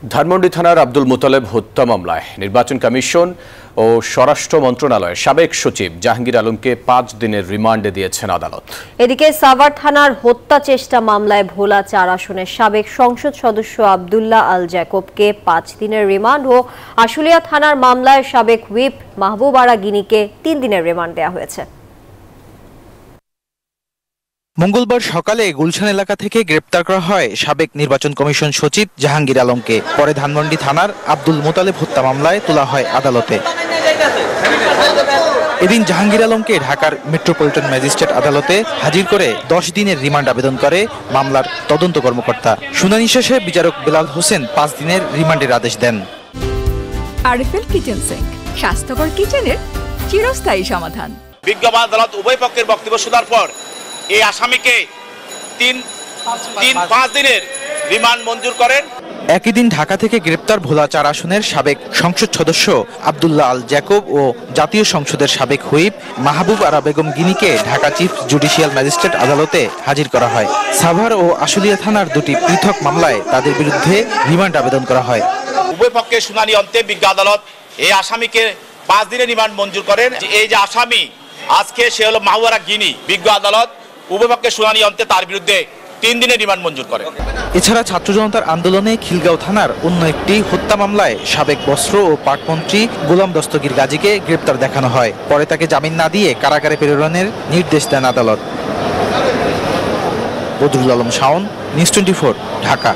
ধানমন্ডি থানার আব্দুল মোতালেব হত্যা মামলায় নির্বাচন কমিশন ও স্বরাষ্ট্র মন্ত্রণালয়ের সাবেক সচিব জাহাঙ্গীর আলমকে ৫ দিনের রিমান্ডে দিয়েছেন আদালত। এদিকে সাভার থানার হত্যা চেষ্টা মামলায় ভোলা ৪ আসনের সাবেক সংসদ সদস্য আব্দুল্লাহ আল জ্যাকবকে ৫ দিনের রিমান্ড ও আশুলিয়া থানার মামলায় সাবেক হুইপ মাহবুব আরা গিনিকে ৩ দিনের রিমান্ড দেওয়া হয়েছে। মঙ্গলবার সকালে গুলশান এলাকা থেকে গ্রেপ্তার করা হয় সাবেক নির্বাচন কমিশন সচিব জাহাঙ্গীর আলমকে। পরে ধানমন্ডি থানার আব্দুল মোতালেব হত্যা মামলায় তোলা হয় আদালতে। এদিন জাহাঙ্গীর আলমকে ঢাকার মেট্রোপলিটন ম্যাজিস্ট্রেট আদালতে হাজির করে ১০ দিনের রিমান্ড আবেদন করে মামলার তদন্ত কর্মকর্তা। শুনানি শেষে বিচারক বেলাল হোসেন ৫ দিনের রিমান্ডের আদেশ দেন। আরএফএল কিচেন সিঙ্ক, স্বাস্থ্যকর কিচেনের চিরস্থায়ী সমাধান। বিজ্ঞ আদালত উভয় পক্ষের বক্তব্য শোনার পর এই আসামিকে ৫ দিনের রিমান্ড মঞ্জুর করেন। একই দিন ঢাকা থেকে গ্রেপ্তার ভোলা ৪ আসনের সাবেক সংসদ সদস্য আব্দুল্লাহ আল জ্যাকব ও জাতীয় সংসদের সাবেক হুইপ মাহবুব আরা বেগম গিনিকে ঢাকা চিফ জুডিশিয়াল ম্যাজিস্ট্রেট আদালতে হাজির করা হয়। সাভার ও আশুলিয়া থানার দুটি পৃথক মামলায় তাদের বিরুদ্ধে রিমান্ড আবেদন করা হয়। উভয় পক্ষের শুনানি অন্তে বিজ্ঞ আদালত এই আসামিকে ৫ দিনের রিমান্ড মঞ্জুর করেন। এই যে আসামি আজকে সে হলো মাহবুব আরা গিনি, বিজ্ঞ আদালত উভয় পক্ষের শুনানি অন্তে তার বিরুদ্ধে ৩ দিনের রিমান্ড মঞ্জুর করে। এছাড়া ছাত্র জনতার আন্দোলনে খিলগাঁও থানার অন্য একটি হত্যা মামলায় সাবেক বস্ত্র ও পাটমন্ত্রী গোলাম দস্তগীর গাজীকে গ্রেপ্তার দেখানো হয়। পরে তাকে জামিন না দিয়ে কারাগারে প্রেরণের নির্দেশ দেন আদালত। বদরুল আলম শাওন, নিউজ 24, ঢাকা।